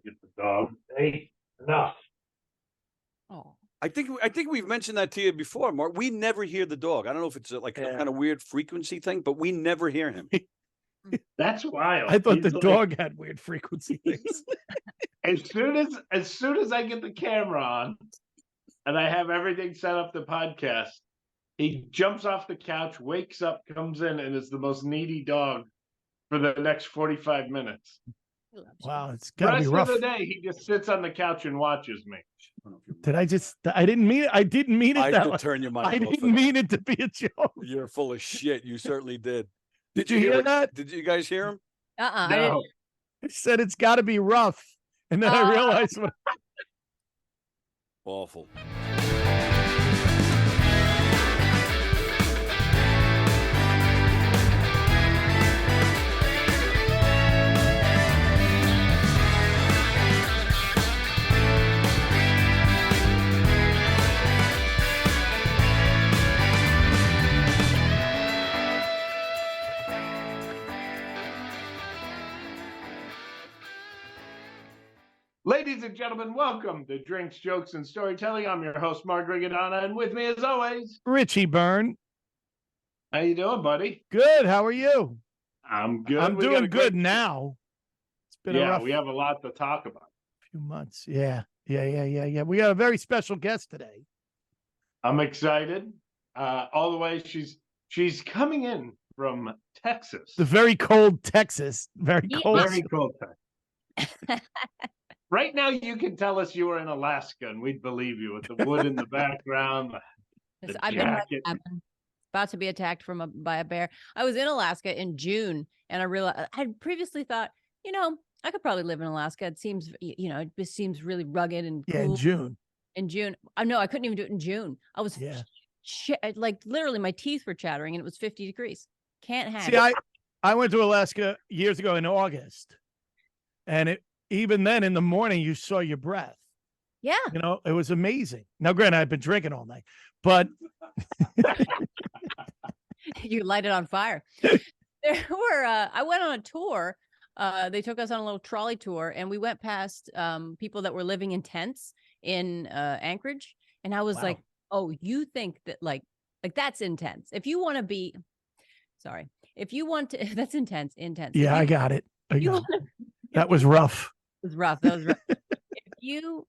get the dog. Hey, enough. Oh, I think we've mentioned that to you before, Mark. We never hear the dog. I don't know if it's like some kind of weird frequency thing, but we never hear him. That's wild. I thought He's the like, dog had weird frequency things. as soon as I get the camera on and I have everything set up the podcast, he jumps off the couch, wakes up, comes in, and is the most needy dog for the next 45 minutes. he loves you. Wow, it's The got to be rest rough. of the day, he just sits on the couch and watches me. I didn't mean it. I didn't mean it I that should way. turn your mic I off for didn't that. mean it to be a joke. You're full of shit. You certainly did. Did you hear it? that? Did you guys hear him? I didn't. No. I said it's got to be rough. And then I realized what Awful. Ladies and gentlemen, welcome to Drinks, Jokes, and Storytelling. I'm your host, Mark Riccadonna, and with me, as always, Richie Byrne. how you doing, buddy? Good. How are you? I'm good. I'm We got doing a good great- now. It's been a Yeah, rough we have a lot to talk about. few months. Yeah. We got a very special guest today. I'm excited. All the way, she's coming in from Texas. The very cold Texas. Very Yeah. cold. Very cool. Right now, you can tell us you were in Alaska, and we'd believe you with the wood in the background. Yes, The I've been jacket. about to be attacked by a bear. I was in Alaska in June, and I realized I had previously thought, I could probably live in Alaska. It seems, it just seems really rugged and Yeah, cool. in June. In June, no, I couldn't even do it in June. I was Yeah. like literally my teeth were chattering, and it was 50 degrees. Can't hack. See, I went to Alaska years ago in August. And even then in the morning, you saw your breath. Yeah. It was amazing. Now, granted, I've been drinking all night, but You light it on fire. I went on a tour. They took us on a little trolley tour, and we went past people that were living in tents in Anchorage. And I was Wow. like, oh, you think that like that's intense. If you want to be, sorry, if you want to, that's intense. yeah, I got it. You It wanna- That was rough. It was rough. That was rough. If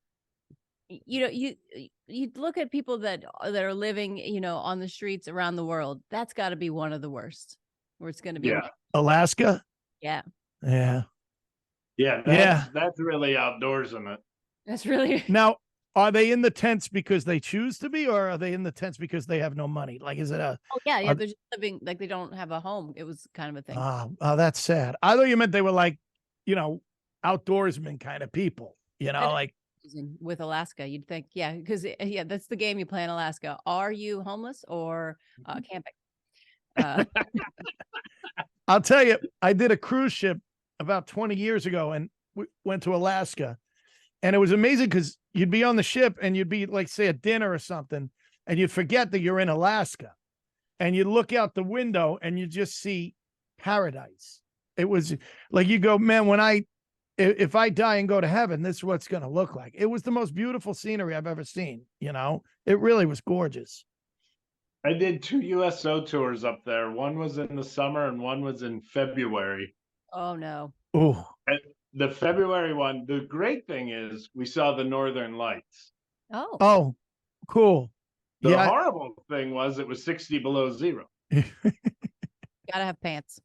you look at people that are living, on the streets around the world, that's got to be one of the worst. Where it's going to be. Yeah, Alaska? Yeah. Yeah. that's really outdoors, isn't it? That's really. Now, are they in the tents because they choose to be, or are they in the tents because they have no money? Like, is it a, Oh yeah, Are they're just living like they don't have a home. It was kind of a thing. oh, that's sad. I thought you meant they were like, outdoorsman kind of people, I- like, With Alaska, you'd think, because that's the game you play in Alaska. Are you homeless or camping? I'll tell you, I did a cruise ship about 20 years ago and we went to Alaska, and it was amazing because you'd be on the ship and you'd be like, say, at dinner or something, and you'd forget that you're in Alaska, and you look out the window and you just see paradise. It was like, you go, man, if I die and go to heaven, this is what it's going to look like. It was the most beautiful scenery I've ever seen. It really was gorgeous. I did 2 USO tours up there. One was in the summer and one was in February. Oh no. Oh, The February one, the great thing is we saw the Northern Lights. Oh. Cool. The Yeah. horrible thing was it was 60 below zero. Gotta have pants.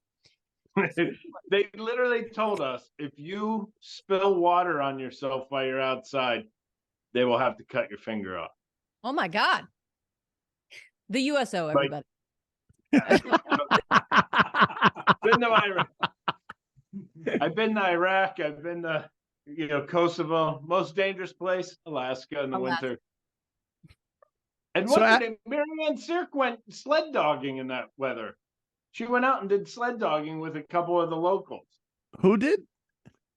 They literally told us if you spill water on yourself while you're outside, they will have to cut your finger off. Oh my God. The USO, everybody. Been to Iraq. I've been to Iraq. I've been to Kosovo. Most dangerous place, Alaska in the Alaska. winter. And So what's her name? Marianne Sirk went sled dogging in that weather. She went out and did sled dogging with a couple of the locals. Who did?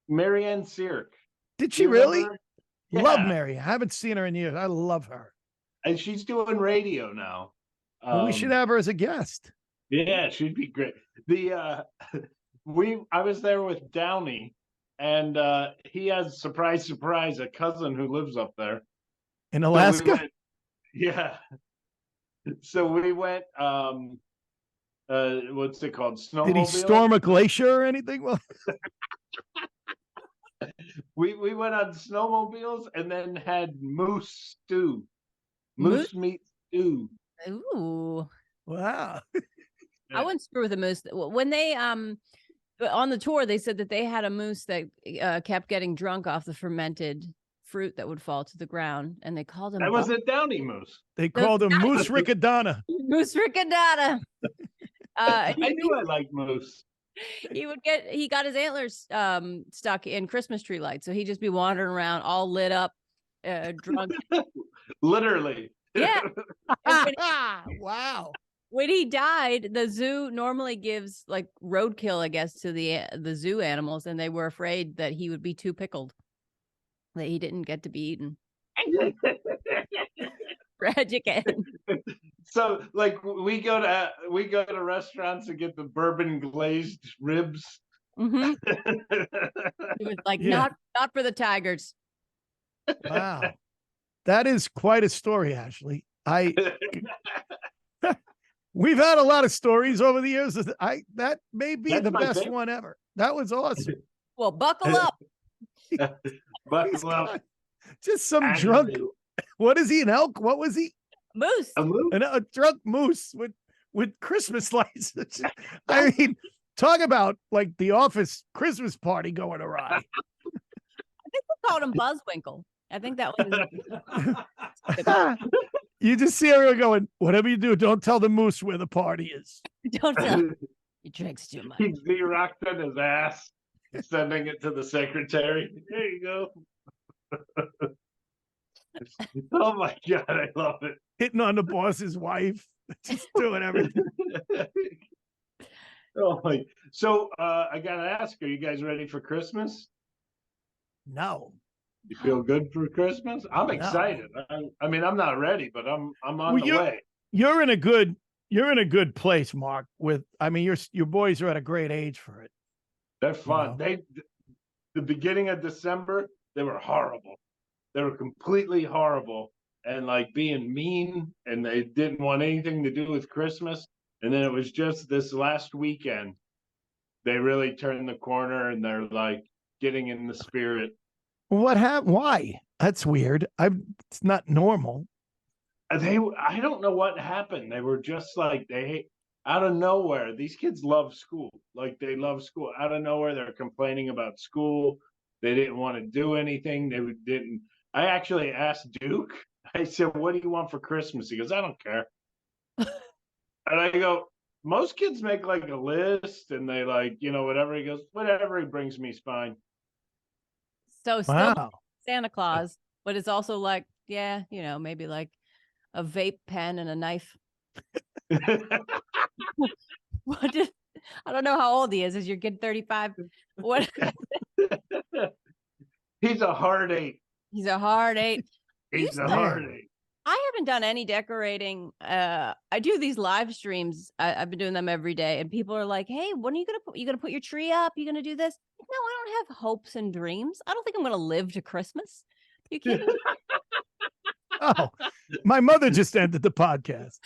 Marianne Sirk. Did she You remember really? her? Love Yeah. Mary. I haven't seen her in years. I love her. And she's doing radio now. Well, we should have her as a guest. Yeah, she'd be great. I was there with Downey, and he has, surprise, surprise, a cousin who lives up there. In So we Alaska? went- yeah. So we went. What's it called? Snowmobile. Did he storm a glacier or anything? Well, We went on snowmobiles and then had moose stew, Moose? moose meat stew. Ooh. wow. I wouldn't screw with a moose. When they on the tour, they said that they had a moose that kept getting drunk off the fermented fruit that would fall to the ground, and they called him That was a downy moose. They called him Moose Riccadonna. Moose Riccadonna. I knew I liked moose. He got his antlers stuck in Christmas tree lights, so he'd just be wandering around all lit up, drunk. Literally. Yeah. Wow. When he died, the zoo normally gives like roadkill, I guess, to the zoo animals, and they were afraid that he would be too pickled, that he didn't get to be eaten. Tragic end. So, like, we go to restaurants and get the bourbon glazed ribs. Mm-hmm. It was like, Yeah. not for the tigers. Wow. That is quite a story, Ashley. We've had a lot of stories over the years. That may be That's the my best favorite. one ever. That was awesome. Well, buckle up. Buckle up. Just some Aggravated. drunk. What is he? An elk? What was he? Moose. A moose? A drunk moose with Christmas lights. I mean, talk about like the office Christmas party going awry. I think we called him Buzzwinkle. I think that was You just see everyone going, whatever you do, don't tell the moose where the party is. don't tell him. He drinks too much. He Xeroxed in his ass, sending it to the secretary. There you go. Oh my God, I love it. Hitting on the boss's wife. Just doing everything. Oh my! So I gotta ask: are you guys ready for Christmas? No. You feel good for Christmas? I'm excited. I mean, I'm not ready, but I'm on the way. You're in a good place, Mark. Your boys are at a great age for it. They're fun. know. The beginning of December, they were horrible. They were completely horrible and like being mean, and they didn't want anything to do with Christmas. And then it was just this last weekend, they really turned the corner and they're like getting in the spirit. What happened? Why? That's weird. It's not normal. I don't know what happened. They were just like out of nowhere. These kids love school. Like they love school. Out of nowhere, they're complaining about school. They didn't want to do anything. They didn't. I actually asked Duke. I said, "What do you want for Christmas?" He goes, "I don't care." And I go, "Most kids make like a list and they like, whatever." He goes, "Whatever he brings me is fine." So still Wow. Santa Claus, but it's also like, yeah, maybe like a vape pen and a knife. I don't know how old he is. Is your kid 35? What? He's a hard 8. He's a hard 8. He's a hard 8. I haven't done any decorating. I do these live streams. I've been doing them every day, and people are like, "Hey, when are you gonna put? You gonna put your tree up? You gonna do this?" No, I don't have hopes and dreams. I don't think I'm gonna live to Christmas. You kidding me? Oh, my mother just ended the podcast.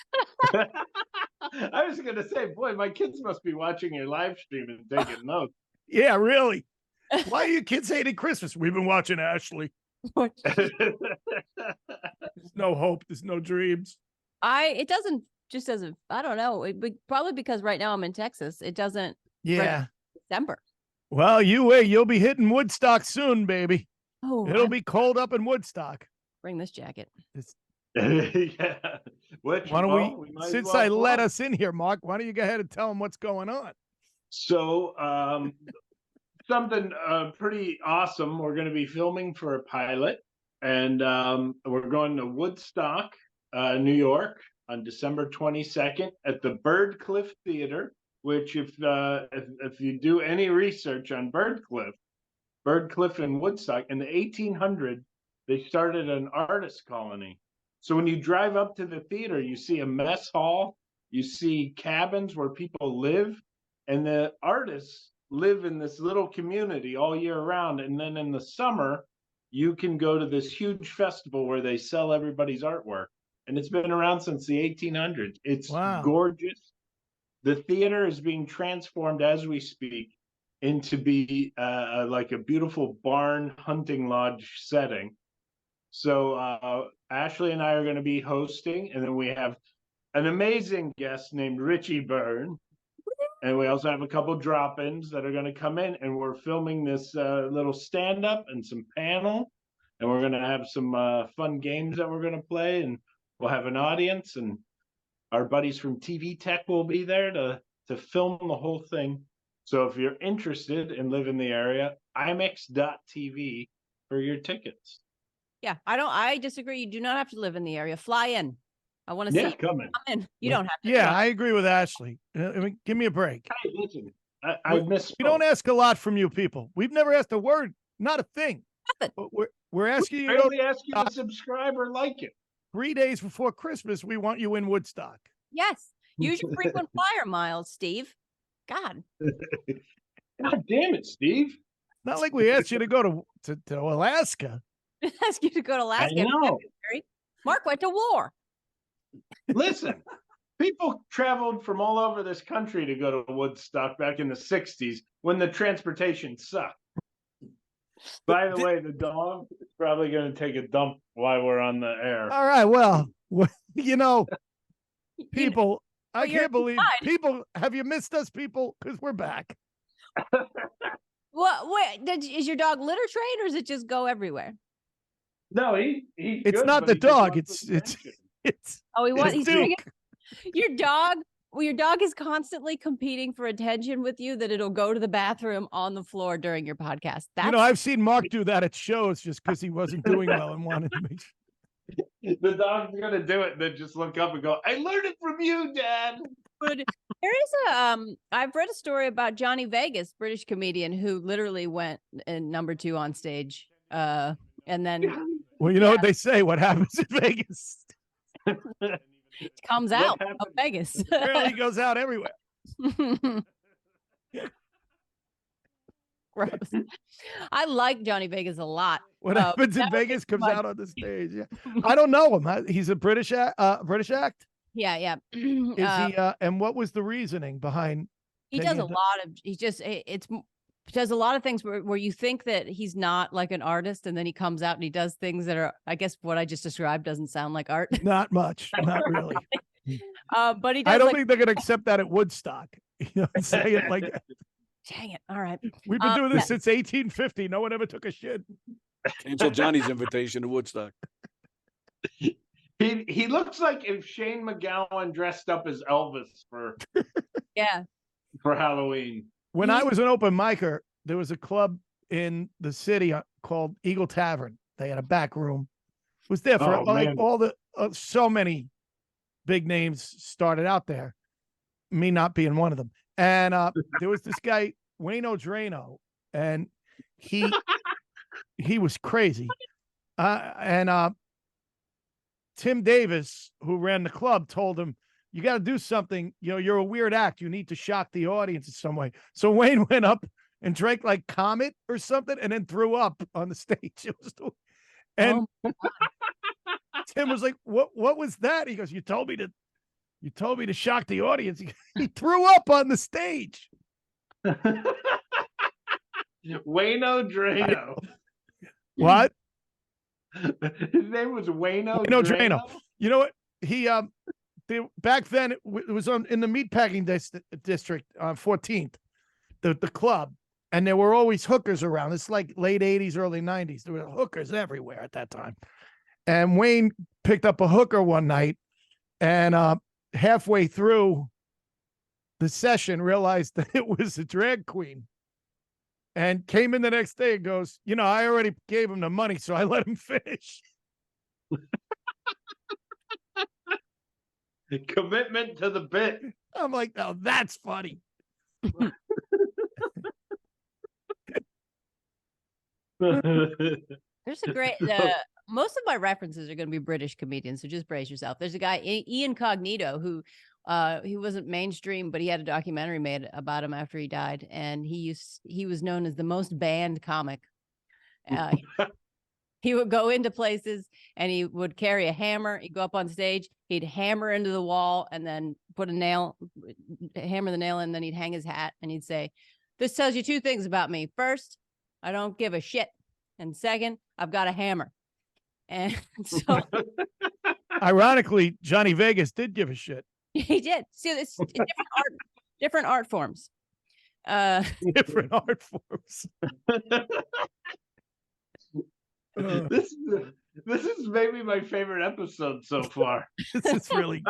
I was going to say, boy, my kids must be watching your live stream and taking notes. Yeah, really. Why are you kids hating Christmas? We've been watching Ashley. There's no hope. There's no dreams. It doesn't. I don't know. Probably because right now I'm in Texas. It doesn't. Yeah. December. Well, you wait. You'll be hitting Woodstock soon, baby. Oh, It'll be cold up in Woodstock. bring this jacket. Yeah. Why don't we might as since well I let plug. us in here, Mark, why don't you go ahead and tell them what's going on? So, something pretty awesome. We're going to be filming for a pilot, and we're going to Woodstock, New York, on December 22nd at the Bird Cliff Theater. Which, if you do any research on Bird Cliff in Woodstock in the 1800s, they started an artist colony. So when you drive up to the theater, you see a mess hall, you see cabins where people live, and the artists live in this little community all year round. And then in the summer, you can go to this huge festival where they sell everybody's artwork. And it's been around since the 1800s. It's gorgeous. The theater is being transformed as we speak into be like a beautiful barn hunting lodge setting. So Ashley and I are going to be hosting, and then we have an amazing guest named Richie Byrne. And we also have a couple drop-ins that are going to come in, and we're filming this little stand-up and some panel, and we're going to have some fun games that we're going to play, and we'll have an audience, and our buddies from TV Tech will be there to film the whole thing. So if you're interested and live in the area, IMAX.tv for your tickets. Yeah, I disagree. You do not have to live in the area. Fly in. I want to see you. Come in. You don't have to. Yeah, I agree with Ashley. I mean, give me a break. Hey, listen, I miss. We don't ask a lot from you people. We've never asked a word, not a thing. Nothing. But we're asking you. We ask you to subscribe or like it. 3 days before Christmas, we want you in Woodstock. Yes. Use your frequent flyer miles, Steve. God. God damn it, Steve. Not like we asked you to go to Alaska. Ask you to go to Alaska. I know. Mark went to war. Listen, people traveled from all over this country to go to Woodstock back in the 60s when the transportation sucked. By the way, the dog is probably going to take a dump while we're on the air. All right. Well, people, I can't believe people. Have you missed us, people? Because we're back. Well, wait, is your dog litter trained, or does it just go everywhere? No, he's it's good, not the dog. It's oh, he's doing Duke. it. Your dog is constantly competing for attention with you, that it'll go to the bathroom on the floor during your podcast. I've seen Mark do that at shows just because he wasn't doing well and wanted to make sure. The dog's gonna do it and then just look up and go, I learned it from you, Dad. There is I've read a story about Johnny Vegas, British comedian, who literally went in #2 on stage. And then Well, you know what they say, what happens in Vegas? it comes out of Vegas. Apparently goes out everywhere. Gross. I like Johnny Vegas a lot. What happens in Vegas comes out on the stage. Yeah. I don't know him. He's a British act. Yeah. Is he and what was the reasoning behind? He does a lot of does a lot of things where you think that he's not like an artist, and then he comes out and he does things that are, I guess what I just described doesn't sound like art. Not much, not really. But he does. I don't think they're gonna accept that at Woodstock. You know, say it like dang it. All right. We've been doing this since 1850. No one ever took a shit. Cancel Johnny's invitation to Woodstock. He looks like if Shane McGowan dressed up as Elvis for Halloween. When I was an open micer, there was a club in the city called Eagle Tavern. They had a back room. It was there for all the so many big names started out there. Me not being one of them. And there was this guy, Wayne O'Drano, and he was crazy. And Tim Davis, who ran the club, told him, you got to do something. You know, you're a weird act. You need to shock the audience in some way. So Wayne went up and drank like Comet or something and then threw up on the stage. And Tim was like, what was that? He goes, you told me to shock the audience. He threw up on the stage. Wayne O'Drano. What? His name was Wayne O'Drano. You know what? He back then it was in the meatpacking district on 14th, the club, and there were always hookers around. It's like late 80s, early 90s. There were hookers everywhere at that time. And Wayne picked up a hooker one night, and halfway through the session realized that it was a drag queen, and came in the next day and goes, I already gave him the money, so I let him finish. Commitment to the bit. I'm like, now that's funny. There's a great most of my references are going to be British comedians, so just brace yourself. There's a guy, Ian Cognito, who He wasn't mainstream, but he had a documentary made about him after he died, and he was known as the most banned comic. He would go into places and he would carry a hammer. He'd go up on stage, he'd hammer into the wall and then put hammer the nail in, and then he'd hang his hat and he'd say, "This tells you two things about me. First, I don't give a shit. And second, I've got a hammer." And so ironically, Johnny Vegas did give a shit. he did. See, it's different art forms. Different art forms. This is maybe my favorite episode so far. This is really.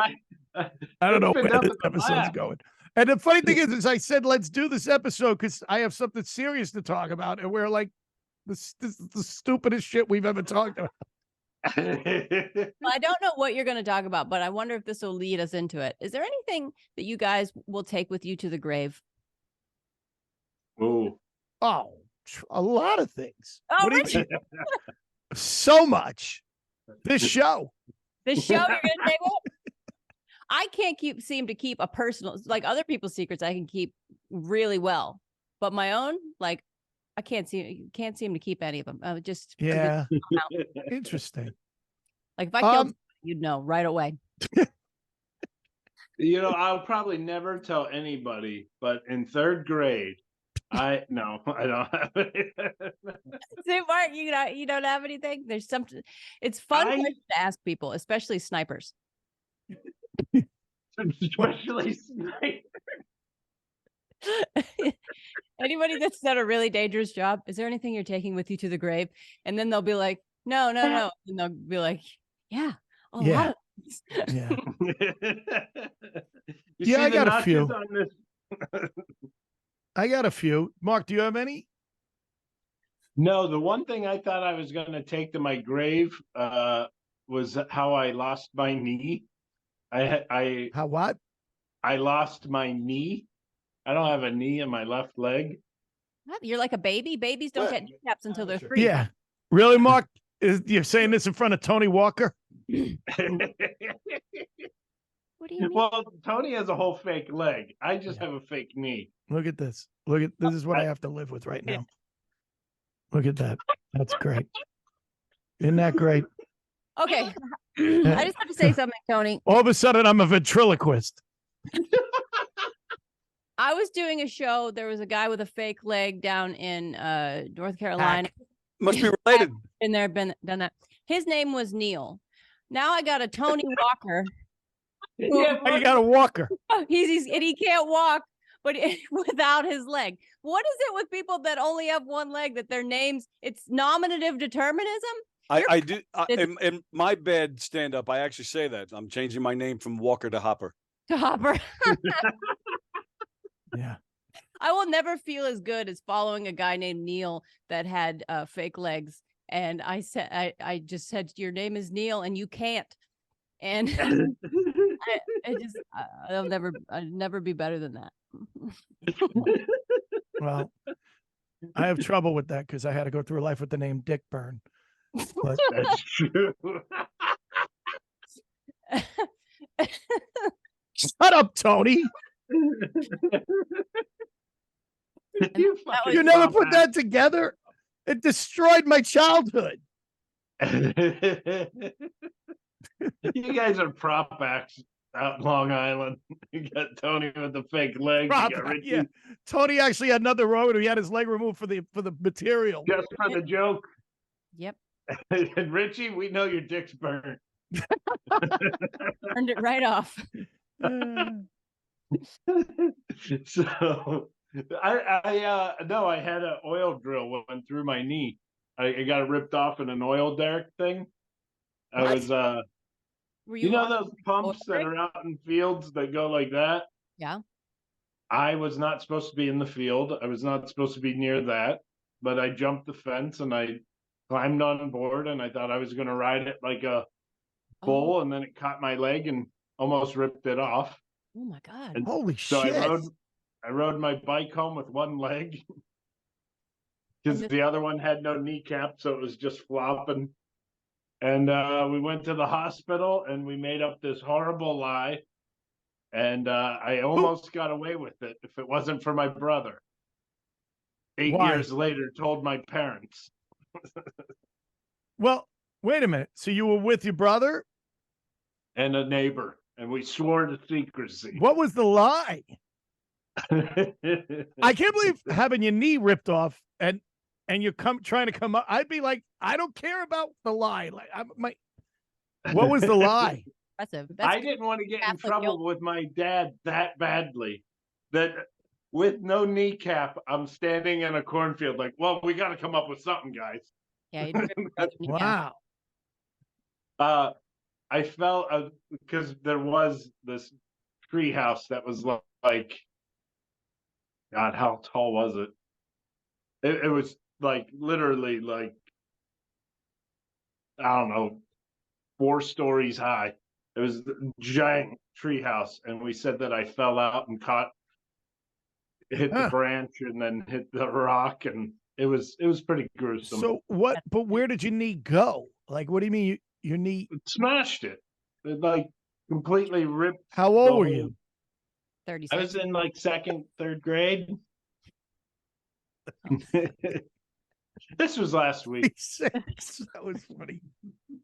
I don't know where this episode's going. And the funny thing is I said, let's do this episode because I have something serious to talk about, and we're like, this is the stupidest shit we've ever talked about. Well, I don't know what you're going to talk about, but I wonder if this will lead us into it. Is there anything that you guys will take with you to the grave? Oh, a lot of things. Oh, what do you mean? So much. This show. This show you're going to take with? I can't seem to keep a personal, like other people's secrets I can keep really well, but my own, like I can't seem to keep any of them. Yeah. Interesting. Like if I killed somebody, you'd know right away. I'll probably never tell anybody, but in 3rd grade, I don't have it. See, Mark, you don't have anything? There's something. It's fun to ask people, especially snipers. Especially snipers. Anybody that's done a really dangerous job, is there anything you're taking with you to the grave? And then they'll be like, no. And they'll be like, yeah, a lot of things. Yeah. Yeah, I got a few. I got a few. Mark, do you have any? No, the one thing I thought I was going to take to my grave was how I lost my knee. How what? I lost my knee. I don't have a knee in my left leg. What? You're like a baby? Babies don't get kneecaps until they're 3. Yeah. Really, Mark? You're saying this in front of Tony Walker? What do you mean? Well, Tony has a whole fake leg. I just have a fake knee. Look at this. This is what I have to live with right now. Look at that. That's great. Isn't that great? Okay. I just have to say something, Tony. All of a sudden, I'm a ventriloquist. I was doing a show. There was a guy with a fake leg down in North Carolina. Must be related. Been there, done that. His name was Neil. Now I got a Tony Walker. You got a walker. He's and he can't walk, but without his leg. What is it with people that only have one leg, that their names, it's nominative determinism? I do. In my bed stand up, I actually say that. I'm changing my name from Walker to Hopper. To Hopper. Yeah. I will never feel as good as following a guy named Neil that had fake legs. And I just said, your name is Neil and you can't. And I'll never be better than that. Well, I have trouble with that because I had to go through life with the name Dick Byrne. But That's true. shut up, Tony. You never put that together? It destroyed my childhood. You guys are prop acts out in Long Island. You got Tony with the fake leg. Yeah. Tony actually had another road. He had his leg removed for the material. Just for the joke. Yep. And Richie, we know your dick's burnt. Turned it right off. So I had an oil drill went through my knee. I got it ripped off in an oil derrick thing. I was you know those pumps that are out in fields that go like that? Yeah. I was not supposed to be in the field. I was not supposed to be near that, but I jumped the fence and I climbed on board and I thought I was going to ride it like a bull, and then it caught my leg and almost ripped it off. Oh my God. And holy so shit. I rode my bike home with one leg because the other one had no kneecap, so it was just flopping. And we went to the hospital and we made up this horrible lie and I almost got away with it if it wasn't for my brother. 8 Why? years later, told my parents. Well, wait a minute. So you were with your brother? And a neighbor, and we swore to secrecy. What was the lie? I can't believe having your knee ripped off and you're trying to come up. I'd be like, I don't care about the lie. Like, what was the lie? Impressive. I didn't want to get in Catholic trouble guilt. with my dad that badly that with no kneecap, I'm standing in a cornfield like, well, we got to come up with something, guys. Yeah, you ripped your brother's knee down. Wow. I felt because there was this tree house that was like, God, how tall was it? It was like literally like, I don't know, 4 stories high. It was a giant tree house, and we said that I fell out and hit the branch and then hit the rock, and it was pretty gruesome. So what? But where did your knee go? Like, what do you mean your knee? It smashed it. It like completely ripped. How old were you? 36. I was in like 2nd, 3rd grade. This was last week. 36. That was funny.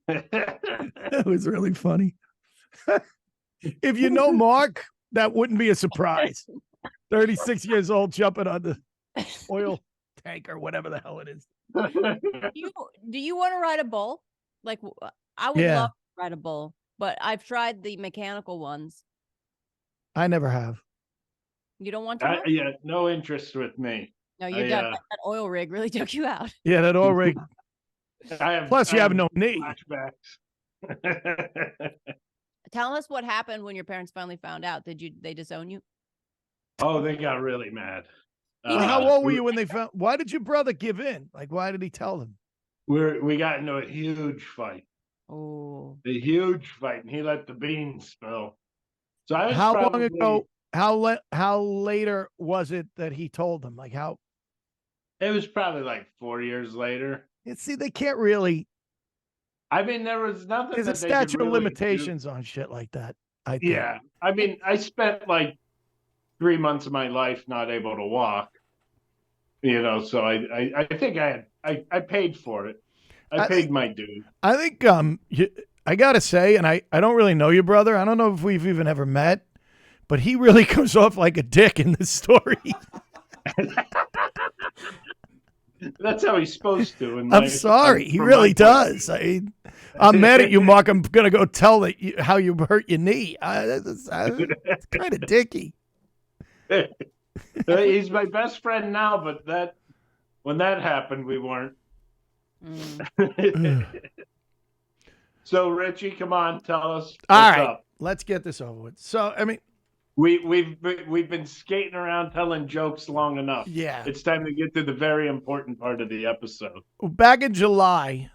That was really funny. If you know Mark, that wouldn't be a surprise. 36 years old, jumping on the oil tank or whatever the hell it is. Do you want to ride a bull? Like, I would love to ride a bull, but I've tried the mechanical ones. I never have. You don't want to? Yeah, no interest with me. No, you're done. That oil rig really took you out. Yeah, that oil rig. Plus, you have no knee. Flashbacks. Tell us what happened when your parents finally found out. They disown you? Oh, they got really mad. How old were you when they found? Why did your brother give in? Like, why did he tell them? We got into a huge fight. Oh, A huge fight, and he let the beans spill. So I was how long ago? How later was it that he told them? Like how? It was probably like 4 years later. See, they can't really. I mean, there was nothing. There's a statute of limitations on shit like that. I think. Yeah, I mean, I spent like 3 months of my life not able to walk. You know, so I think I paid for it. I paid my dues. I think I gotta say, and I don't really know your brother. I don't know if we've even ever met, but he really comes off like a dick in this story. That's how he's supposed to. I'm sorry, he really does. I'm mad at you, Mark. I'm gonna go tell how you hurt your knee. It's kind of dicky. He's my best friend now, but when that happened, we weren't. So Richie, come on, tell us. All right, up. let's get this over with. So, I mean, we've been skating around telling jokes long enough. Yeah, it's time to get to the very important part of the episode. Back in July,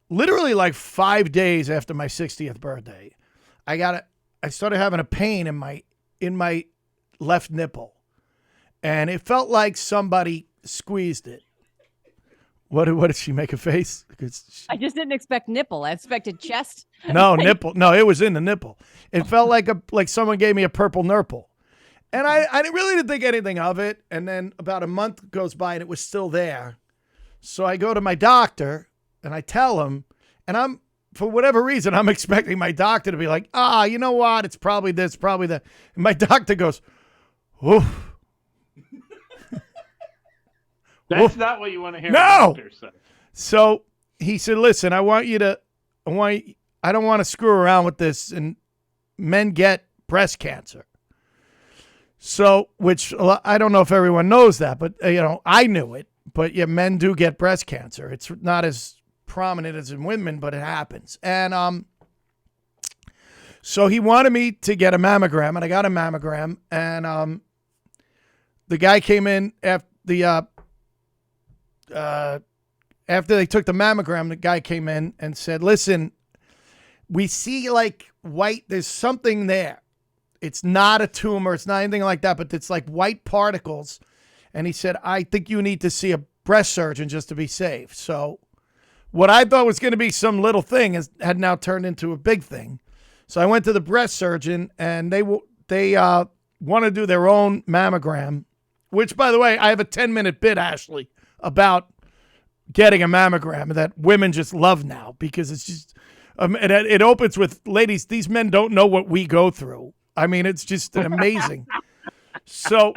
literally like 5 days after my 60th birthday, I started having a pain in my left nipple, and it felt like somebody squeezed it. What did she make a face? I just didn't expect nipple. I expected chest. No, nipple. No, it was in the nipple. It felt like someone gave me a purple nurple. And I really didn't think anything of it. And then about a month goes by and it was still there. So I go to my doctor and I tell him, and for whatever reason, I'm expecting my doctor to be like, you know what? It's probably this, probably that. And my doctor goes, oof. That's not what you want to hear. No. So he said, listen, I don't want to screw around with this. And men get breast cancer. So, which I don't know if everyone knows that, but I knew it. But yeah, men do get breast cancer. It's not as prominent as in women, but it happens. And so he wanted me to get a mammogram, and I got a mammogram. And the guy came in after they took the mammogram, the guy came in and said, listen, we see like white, there's something there. It's not a tumor. It's not anything like that, but it's like white particles. And he said, I think you need to see a breast surgeon just to be safe. So what I thought was going to be some little thing had now turned into a big thing. So I went to the breast surgeon, and they they want to do their own mammogram, which, by the way, I have a 10-minute bit, Ashley, about getting a mammogram that women just love now because it's just, it opens with, ladies, these men don't know what we go through. I mean, it's just amazing. So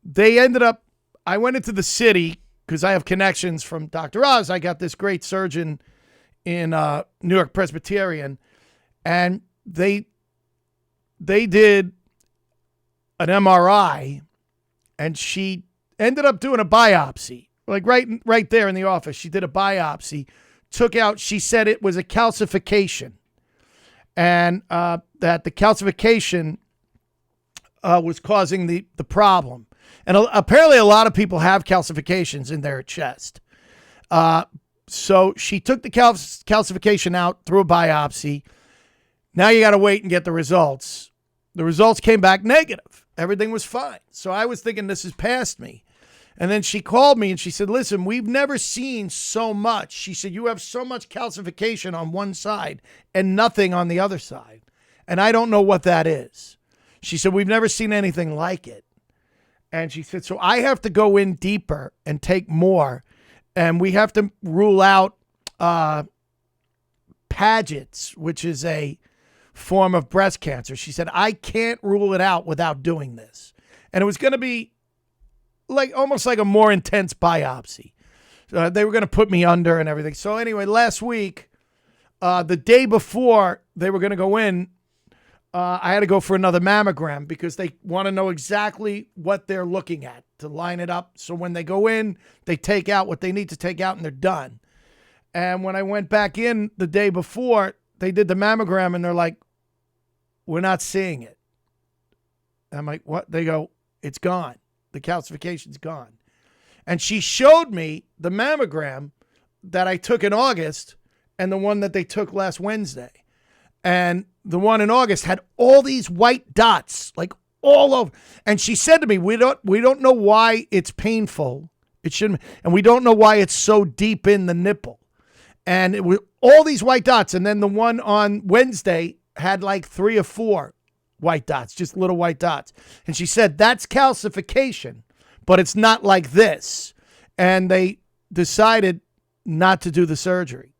they ended up, I went into the city because I have connections from Dr. Oz. I got this great surgeon in New York Presbyterian, and they did an MRI, and she ended up doing a biopsy, like right there in the office. She did a biopsy, took out, she said it was a calcification, and that the calcification was causing the problem. And apparently a lot of people have calcifications in their chest. So she took the calcification out through a biopsy. Now you got to wait and get the results. The results came back negative. Everything was fine. So I was thinking, this is past me. And then she called me and she said, listen, we've never seen so much. She said, you have so much calcification on one side and nothing on the other side. And I don't know what that is. She said, we've never seen anything like it. And she said, so I have to go in deeper and take more. And we have to rule out Paget's, which is a form of breast cancer. She said, I can't rule it out without doing this. And it was going to be like almost like a more intense biopsy. They were going to put me under and everything. So anyway, last week, the day before they were going to go in, I had to go for another mammogram because they want to know exactly what they're looking at to line it up. So when they go in, they take out what they need to take out and they're done. And when I went back in the day before, they did the mammogram and they're like, we're not seeing it. And I'm like, what? They go, it's gone. The calcification's gone. And she showed me the mammogram that I took in August and the one that they took last Wednesday. And the one in August had all these white dots, like all over. And she said to me, we don't know why it's painful. It shouldn't, and we don't know why it's so deep in the nipple. And it was all these white dots. And then the one on Wednesday had like 3 or 4 white dots, just little white dots. And she said, that's calcification, but it's not like this. And they decided not to do the surgery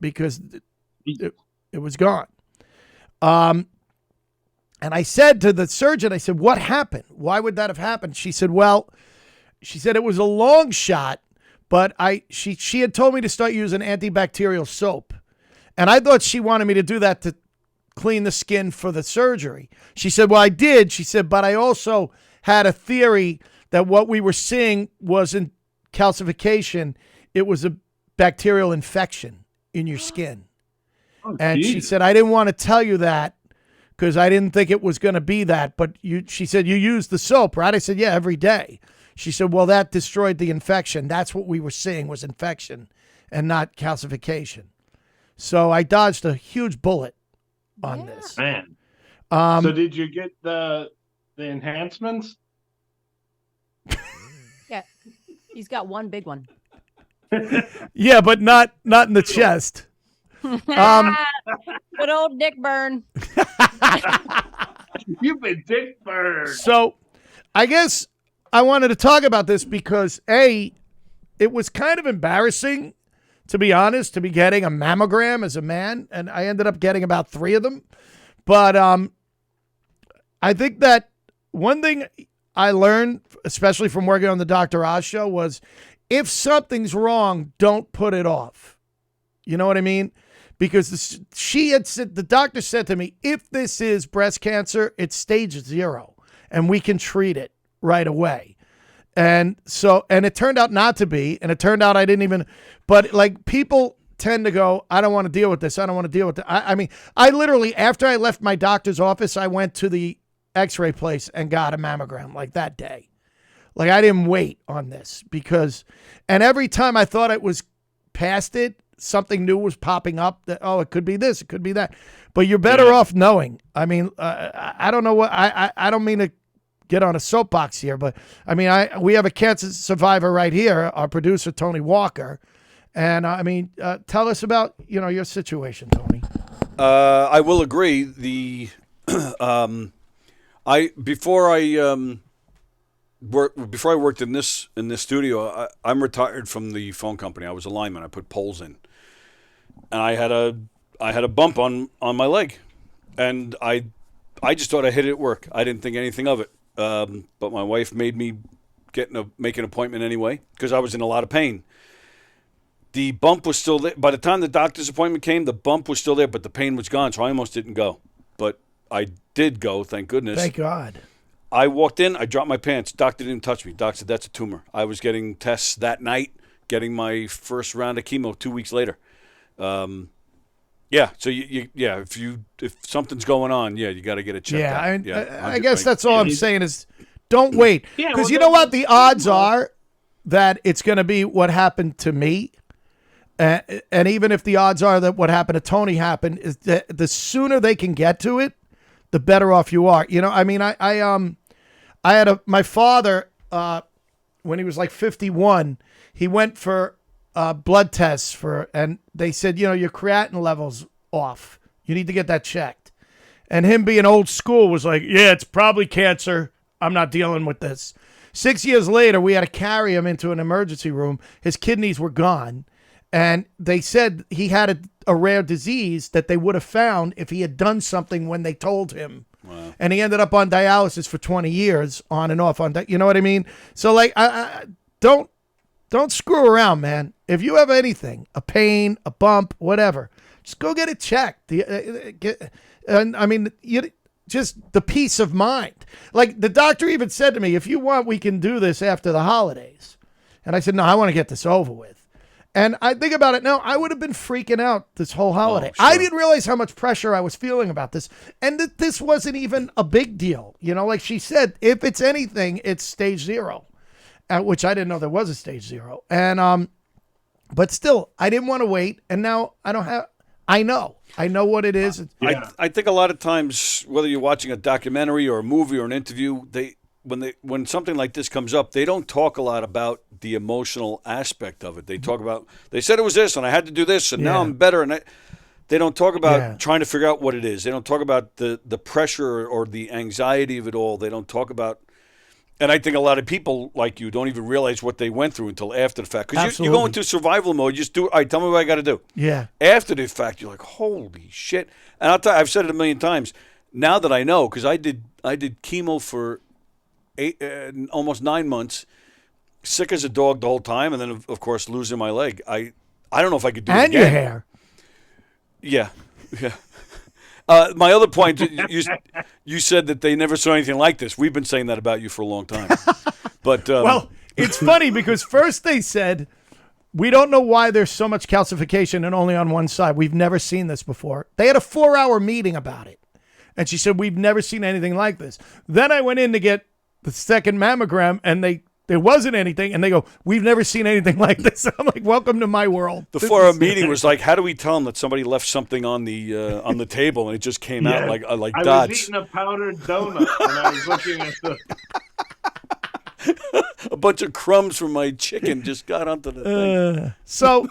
because it was gone. And I said to the surgeon, I said, what happened? Why would that have happened? She said, well, she said it was a long shot, but she had told me to start using antibacterial soap. And I thought she wanted me to do that to clean the skin for the surgery. She said, well, I did. She said, but I also had a theory that what we were seeing wasn't calcification. It was a bacterial infection in your skin. Oh, and geez. She said, I didn't want to tell you that because I didn't think it was going to be that. But she said, you used the soap, right? I said, yeah, every day. She said, well, that destroyed the infection. That's what we were seeing was infection and not calcification. So I dodged a huge bullet on this. Man. So did you get the enhancements? Yeah. He's got one big one. Yeah, but not in the chest. Good old Dick Byrne. You've been Dick Byrne. So I guess I wanted to talk about this because it was kind of embarrassing, to be honest, to be getting a mammogram as a man. And I ended up getting about 3 of them. But I think that one thing I learned, especially from working on the Dr. Oz show, was if something's wrong, don't put it off. You know what I mean? Because the doctor said to me, if this is breast cancer, it's stage 0 and we can treat it right away. And it turned out not to be, and it turned out I didn't even, but like people tend to go, I don't want to deal with this. I don't want to deal with it. I mean, I literally, after I left my doctor's office, I went to the x-ray place and got a mammogram like that day. Like I didn't wait on this and every time I thought it was past it, something new was popping up that, oh, it could be this, it could be that, but you're better off knowing. I mean, I don't know what, I don't mean to get on a soapbox here, but I mean, we have a cancer survivor right here, our producer, Tony Walker. And I mean, tell us about, your situation, Tony. I will agree. The before I worked in this studio, I'm retired from the phone company. I was a lineman. I put poles in, and I had a bump on my leg, and I just thought I hit it at work. I didn't think anything of it. But my wife made me make an appointment anyway because I was in a lot of pain. The bump was still there. By the time the doctor's appointment came, the bump was still there, but the pain was gone, so I almost didn't go. But I did go, thank goodness. Thank God. I walked in, I dropped my pants. Doctor didn't touch me. Doctor said, that's a tumor. I was getting tests that night, getting my first round of chemo 2 weeks later. Yeah, so if something's going on, you got to get it checked out. I guess that's all I'm saying is don't wait. Because you know what? The odds are that it's going to be what happened to me. And even if the odds are that what happened to Tony happened, is that the sooner they can get to it, the better off you are. You know, I mean, I had my father, when he was like 51, he went for blood tests and they said, you know, your creatinine level's off. You need to get that checked. And him being old school was like, yeah, it's probably cancer. I'm not dealing with this. 6 years later, we had to carry him into an emergency room. His kidneys were gone. And they said he had a rare disease that they would have found if he had done something when they told him. Wow. And he ended up on dialysis for 20 years, on and off. You know what I mean? So, like, I don't screw around, man. If you have anything, a pain, a bump, whatever, just go get it checked. And I mean, just the peace of mind. Like, the doctor even said to me, if you want, we can do this after the holidays. And I said, no, I want to get this over with. And I think about it now, I would have been freaking out this whole holiday. Oh, sure. I didn't realize how much pressure I was feeling about this. And that this wasn't even a big deal. You know, like she said, if it's anything, it's stage 0, which I didn't know there was a stage 0. And, but still, I didn't want to wait. And now I know what it is. Yeah. I think a lot of times, whether you're watching a documentary or a movie or an interview, when something like this comes up, they don't talk a lot about the emotional aspect of it. They talk about, they said it was this and I had to do this and now I'm better. And they don't talk about trying to figure out what it is. They don't talk about the pressure or the anxiety of it all. They don't talk about, and I think a lot of people like you don't even realize what they went through until after the fact. Because you go into survival mode, you just do, all right, tell me what I got to do. Yeah. After the fact, you're like, holy shit. And I'll tell you, I've said it a million times. Now that I know, because I did chemo for almost 9 months, sick as a dog the whole time, and then of course losing my leg. I don't know if I could do it again. And your hair. Yeah. My other point, you said that they never saw anything like this. We've been saying that about you for a long time. But well, it's funny because first they said, we don't know why there's so much calcification and only on one side. We've never seen this before. They had a 4-hour meeting about it. And she said, we've never seen anything like this. Then I went in to get the second mammogram, and there wasn't anything, and they go, we've never seen anything like this. I'm like, welcome to my world. The 4-hour meeting was like, how do we tell them that somebody left something on the table, and it just came out like dots? I was eating a powdered donut, and I was looking at a bunch of crumbs from my chicken just got onto the thing. So,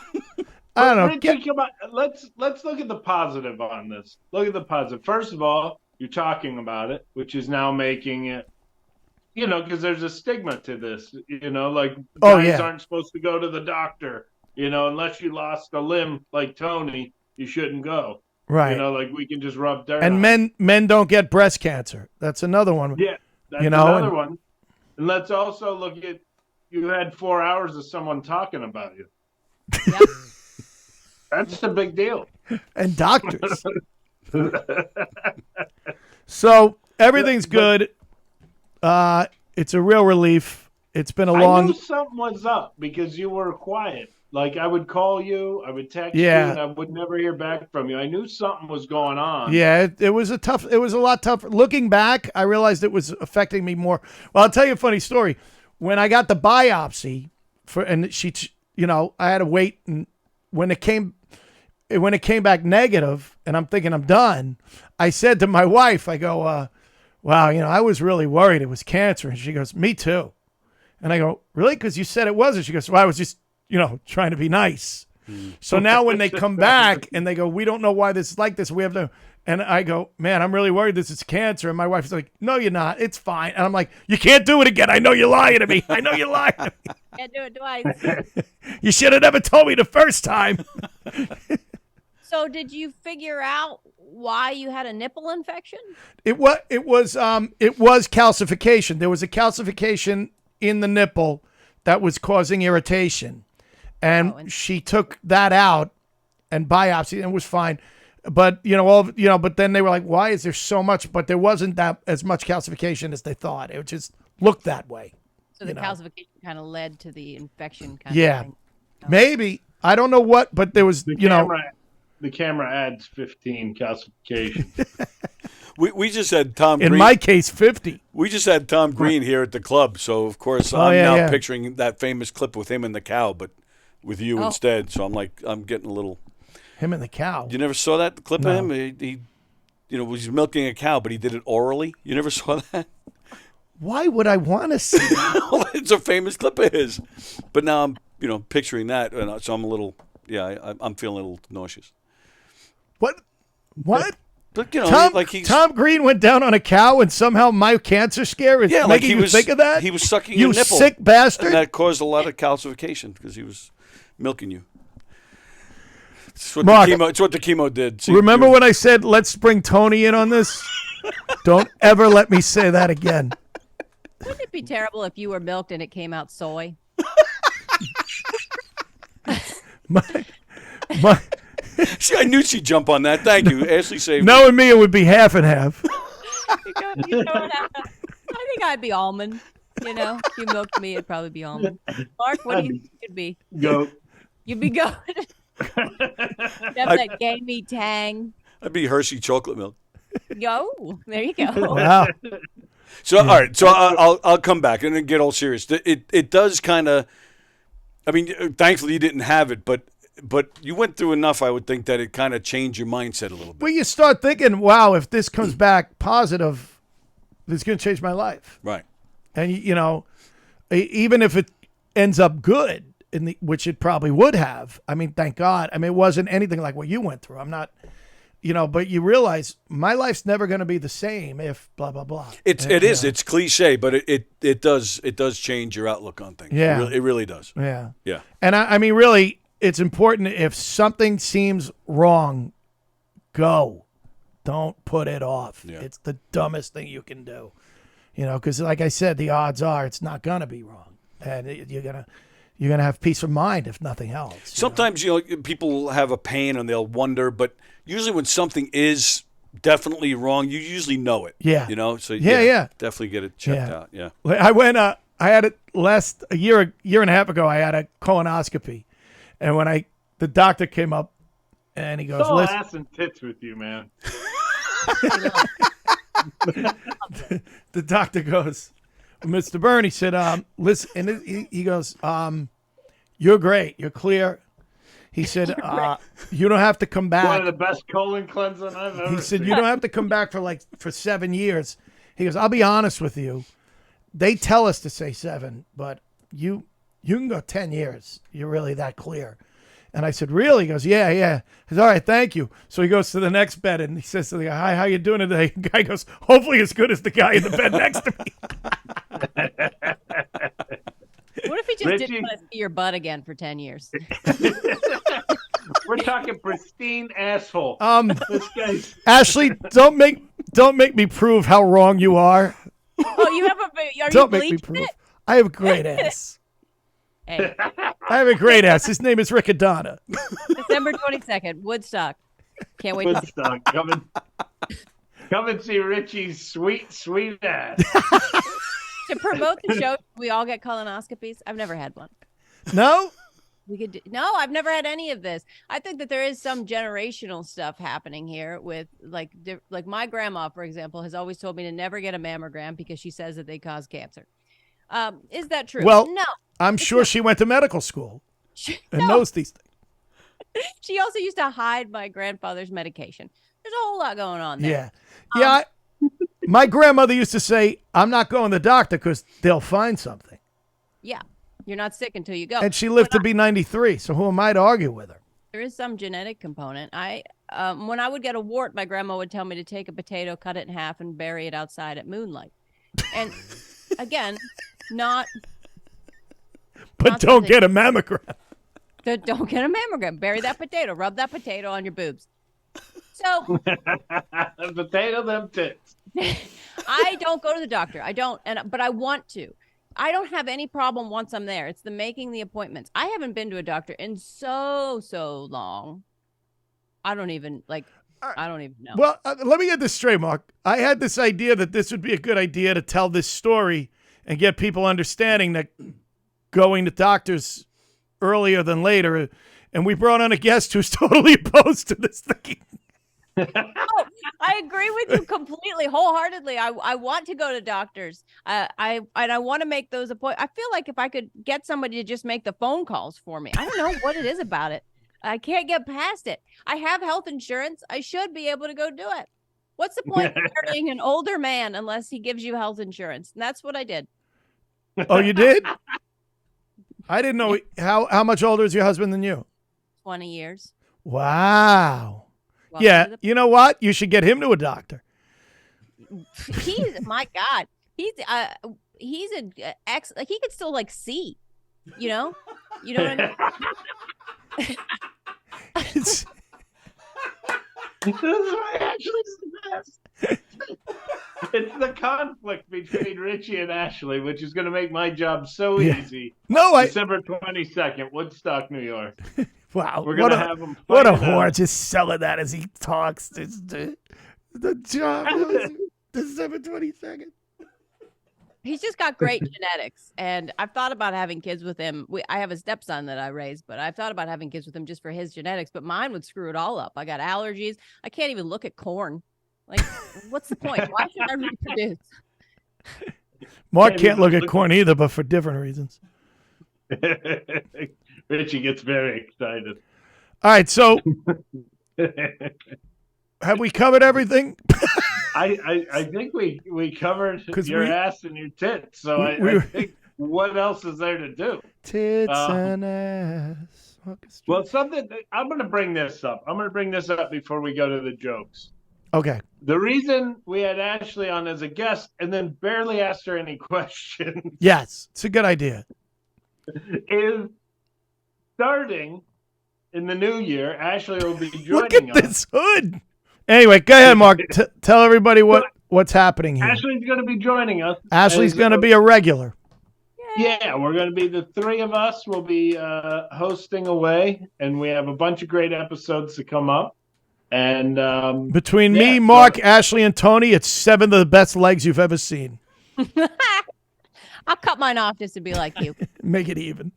I don't know. Richie, let's look at the positive on this. Look at the positive. First of all, you're talking about it, which is now making it, you know, because there's a stigma to this, you know, like guys aren't supposed to go to the doctor, you know, unless you lost a limb like Tony, you shouldn't go. Right. You know, like we can just rub dirt. And men don't get breast cancer. That's another one. Yeah, that's another one. And let's also look at, you had 4 hours of someone talking about you. Yep. That's a big deal. And doctors. So everything's good. It's a real relief. It's been a long. I knew something was up because you were quiet. Like I would call you, I would text you, and I would never hear back from you. I knew something was going on. Yeah, it was a lot tougher. Looking back, I realized it was affecting me more. Well, I'll tell you a funny story. When I got the biopsy and she, you know, I had to wait, and when it came back negative, and I'm thinking I'm done, I said to my wife, I go, wow, you know, I was really worried it was cancer. And she goes, me too. And I go, really? Because you said it wasn't. She goes, well, I was just, you know, trying to be nice. So now when they come back and they go, we don't know why this is like this. We have to, and I go, man, I'm really worried this is cancer. And my wife's like, no, you're not. It's fine. And I'm like, you can't do it again. I know you're lying to me. I know you're lying to me. Can't do it twice. You should have never told me the first time. So did you figure out why you had a nipple infection? It was calcification. There was a calcification in the nipple that was causing irritation. And she took that out and biopsied and it was fine. But, but then they were like, why is there so much? But there wasn't that as much calcification as they thought. It just looked that way. So the calcification kind of led to the infection kind of thing. Oh. Maybe. I don't know what, but there was, The camera adds 15 calcification. We just had Tom Green. In my case, 50. We just had Tom Green here at the club. So, of course, I'm now picturing that famous clip with him and the cow, but with you instead. So I'm getting a little. Him and the cow. You never saw that clip of him? He was milking a cow, but he did it orally. You never saw that? Why would I want to see that? Well, it's a famous clip of his. But now I'm, picturing that, and so I'm a little, I'm feeling a little nauseous. What? But Tom Green went down on a cow, and somehow my cancer scare is making you think of that. He was sucking you your nipple, sick bastard, and that caused a lot of calcification because he was milking you. It's what Mark, it's what the chemo did. See, remember when I said let's bring Tony in on this? Don't ever let me say that again. Wouldn't it be terrible if you were milked and it came out soy? See, I knew she'd jump on that. Thank you. Ashley saved Knowing me, it would be half and half. I think I'd be almond. If you milked me, it'd probably be almond. Mark, what do you think it'd be? Goat. You'd be goat. Have that gamey tang. I'd be Hershey chocolate milk. Go. There you go. Wow. So, all right. So I'll come back and then get all serious. It does kind of, thankfully you didn't have it, but you went through enough, I would think, that it kind of changed your mindset a little bit. Well, you start thinking, wow, if this comes back positive, it's going to change my life. Right. And, even if it ends up good, which it probably would have, thank God. It wasn't anything like what you went through. I'm not, but you realize my life's never going to be the same if blah, blah, blah. It is. It's cliche, but it does change your outlook on things. Yeah. It really does. Yeah. Yeah. And really, it's important if something seems wrong, go. Don't put it off. Yeah. It's the dumbest thing you can do. Because like I said, the odds are it's not going to be wrong. And you're going to have peace of mind if nothing else. Sometimes, people have a pain and they'll wonder, but usually when something is definitely wrong, you usually know it. Yeah. So yeah. Definitely get it checked out. Yeah. I went, I had it a year and a half ago, I had a colonoscopy. And when the doctor came up and he goes, it's all ass and tits with you, man. The doctor goes, Mr. Byrne, he said, listen, and he goes, you're great. You're clear. He said, you don't have to come back. One of the best colon cleansing I've ever He said, seen. you don't have to come back for 7 years. He goes, I'll be honest with you. They tell us to say 7, but you can go 10 years. You're really that clear. And I said, really? He goes, yeah. He says, all right, thank you. So he goes to the next bed and he says to the guy, hi, how you doing today? The guy goes, hopefully as good as the guy in the bed next to me. What if he just didn't want to see your butt again for 10 years? We're talking pristine asshole. This guy's... Ashley, don't make me prove how wrong you are. Oh, you have are don't you make me bleaching prove. it? I have a great ass. Hey, I have a great ass. His name is Riccadonna. December 22nd, Woodstock. Can't wait. Woodstock. Come and see Richie's sweet, sweet ass. To promote the show, we all get colonoscopies. I've never had one. No? No, I've never had any of this. I think that there is some generational stuff happening here with like my grandma, for example, has always told me to never get a mammogram because she says that they cause cancer. Is that true? Well, no. I'm sure she went to medical school and knows these things. She also used to hide my grandfather's medication. There's a whole lot going on there. Yeah. My grandmother used to say, I'm not going to the doctor because they'll find something. Yeah. You're not sick until you go. And she lived to be 93. So who am I to argue with her? There is some genetic component. When I would get a wart, my grandma would tell me to take a potato, cut it in half, and bury it outside at moonlight. And again, not. But not don't get a mammogram. Don't get a mammogram. Bury that potato. Rub that potato on your boobs. So, potato them tits. I don't go to the doctor. I don't, but I want to. I don't have any problem once I'm there. It's the making the appointments. I haven't been to a doctor in so long. I don't even know. Well, let me get this straight, Mark. I had this idea that this would be a good idea to tell this story and get people understanding that going to doctors earlier than later. And we brought on a guest who's totally opposed to this thing. Oh, I agree with you completely, wholeheartedly. I want to go to doctors. I want to make those appointments. I feel like if I could get somebody to just make the phone calls for me, I don't know what it is about it. I can't get past it. I have health insurance. I should be able to go do it. What's the point of marrying an older man unless he gives you health insurance? And that's what I did. Oh, you did? I didn't know. How much older is your husband than you? 20 years. Wow. Welcome Yeah, to the- you know what? You should get him to a doctor. My God, he's an ex. Like he could still like see, you know what I mean. This is why Ashley's the best. It's the conflict between Richie and Ashley, which is going to make my job so easy. No, December 22nd, Woodstock, New York. Wow, We're going to have him. What a fight it whore! out. Just selling that as he talks. The job. December 22nd. He's just got great genetics, and I've thought about having kids with him. I have a stepson that I raised, but I've thought about having kids with him just for his genetics. But mine would screw it all up. I got allergies. I can't even look at corn. Like, what's the point? Why should I reproduce? Mark can't look at corn either, but for different reasons. Richie gets very excited. All right, so have we covered everything? I think we covered your ass and your tits. So I think what else is there to do? Tits and ass. Well, I'm going to bring this up. I'm going to bring this up before we go to the jokes. Okay. The reason we had Ashley on as a guest and then barely asked her any questions. Yes, it's a good idea. Is starting in the new year, Ashley will be joining Look at us. this hood. Anyway, go ahead, Mark. Tell everybody what's happening here. Ashley's going to be joining us. Ashley's going to be a regular. Yeah, we're going to be the three of us. We'll be hosting away, and we have a bunch of great episodes to come up. And between me, Mark, Ashley, and Tony, it's 7 of the best legs you've ever seen. I'll cut mine off just to be like you. Make it even.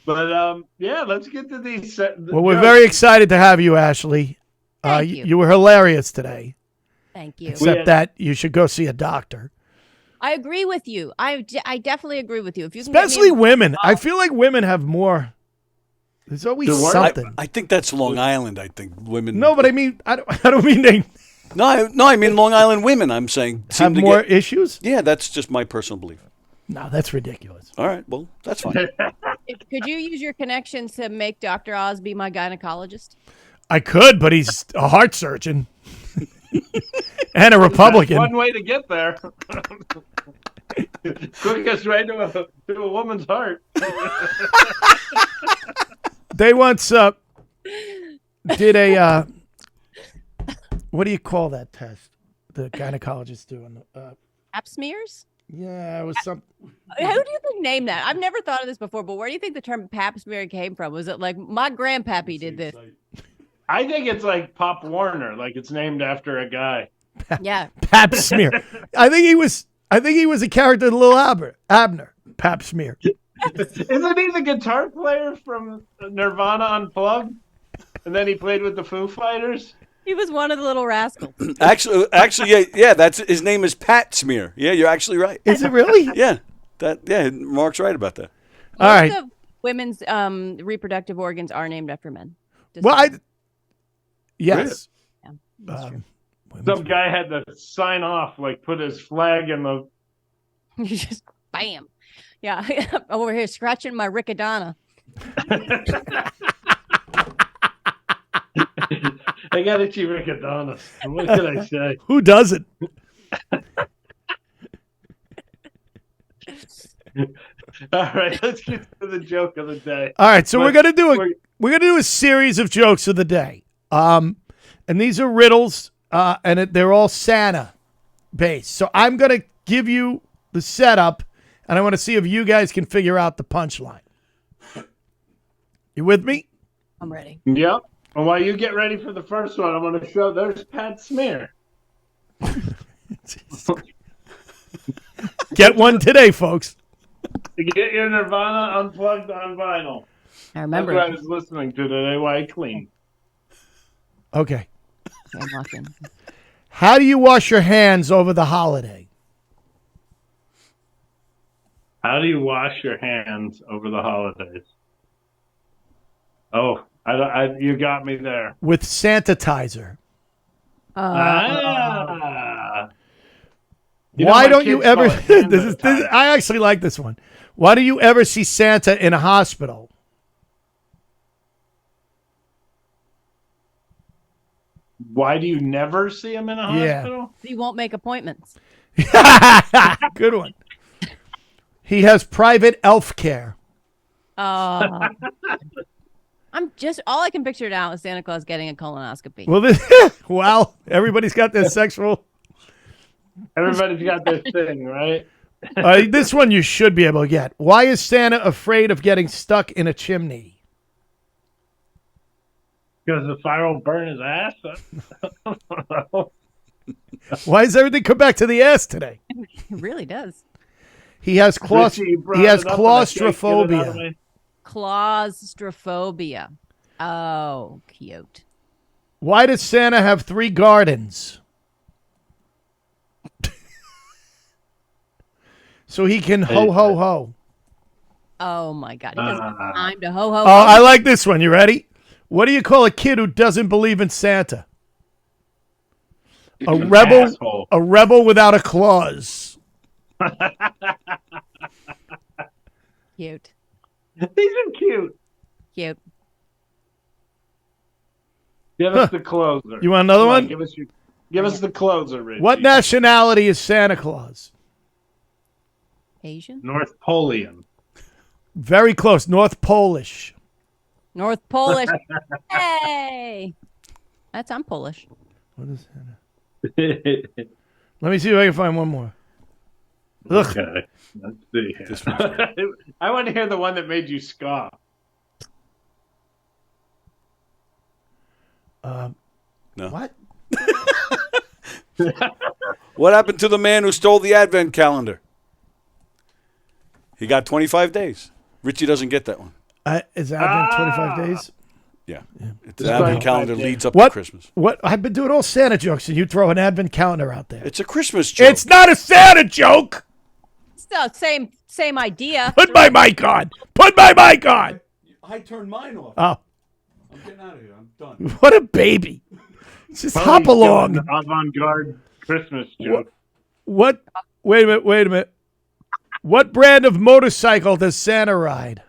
But yeah, let's get to these. Well, we're very excited to have you, Ashley. Thank you. You were hilarious today. Thank you. Except that you should go see a doctor. I agree with you. I definitely agree with you. If you can Especially women. I feel like women have more. There's always something. I think that's Long Island. I think women. No, but I mean, I don't mean they No, I mean Long Island women. I'm saying have more issues. Yeah, that's just my personal belief. No, that's ridiculous. All right, well, that's fine. Could you use your connections to make Dr. Oz be my gynecologist? I could, but he's a heart surgeon and a Republican. That's one way to get there. Quickest way to a woman's heart. They once did a what do you call that test? The gynecologists doing Pap smears? Yeah, it was some. Who do you think named that? I've never thought of this before, but where do you think the term pap smear came from? Was it like my grandpappy did this? I think it's like Pop Warner, like it's named after a guy. Yeah, Pap smear. I think he was a character in Little Abner. Pap smear. Isn't he the guitar player from Nirvana Unplugged? And then he played with the Foo Fighters? he was one of the little rascals. Actually, yeah. That's his name is Pat Smear. Yeah, you're actually right. Is it really? Yeah, Mark's right about that. All right. Most of women's reproductive organs are named after men. Well, yes. Yeah, that's true. Some guy had to sign off, like put his flag in the Bam. Yeah. Over here scratching my Riccadonna. I got itchy Riccadonna. What can I say? Who doesn't? All right, let's get to the joke of the day. All right, so But we're gonna do a series of jokes of the day. And these are riddles, and they're all Santa based. So I'm gonna give you the setup, and I want to see if you guys can figure out the punchline. You with me? I'm ready. Yep. And while you get ready for the first one, I'm going to show there's Pat Smear. Get one today, folks. To get your Nirvana unplugged on vinyl. I remember. That's what I was listening to today while I clean. Okay. I'm walking. How do you wash your hands over the holiday? How do you wash your hands over the holidays? Oh, you got me there. With sanitizer. Why don't you ever? I actually like this one. Why do you ever see Santa in a hospital? Why do you never see him in a hospital? He won't make appointments. Good one. He has private elf care. I'm just all I can picture now is Santa Claus getting a colonoscopy. Well, everybody's got their sexual. Everybody's got their thing, right? This one you should be able to get. Why is Santa afraid of getting stuck in a chimney? Because the fire will burn his ass. Why does everything come back to the ass today? It really does. He has claustrophobia. Claustrophobia. Oh, cute. Why does Santa have 3 gardens? So he can ho, ho, ho. Oh, my God. He doesn't have time to ho, ho, Oh, ho. I like this one. You ready? What do you call a kid who doesn't believe in Santa? A rebel. Asshole. A rebel without a clause. Cute. These are cute. Cute. Give us the closer. You want another one? Give us the closer, Richie. What nationality is Santa Claus? Asian? North Polian. Very close. North Polish. North Polish. Hey! I'm Polish. What is Santa? Let me see if I can find one more. Ugh. Okay. Let's see. I want to hear the one that made you scoff. No. What? What happened to the man who stole the advent calendar? He got 25 days. Richie doesn't get that one. Is Advent 25 days? Yeah. It's the advent calendar leads up to What? Christmas. What? I've been doing all Santa jokes, and you throw an Advent calendar out there. It's a Christmas joke. It's not a Santa joke. Still, same idea. Put my mic on. Put my mic on. I turned mine off. Oh, I'm getting out of here. I'm done. what a baby. Just Probably hop along. an avant-garde Christmas joke. What? Wait a minute. What brand of motorcycle does Santa ride?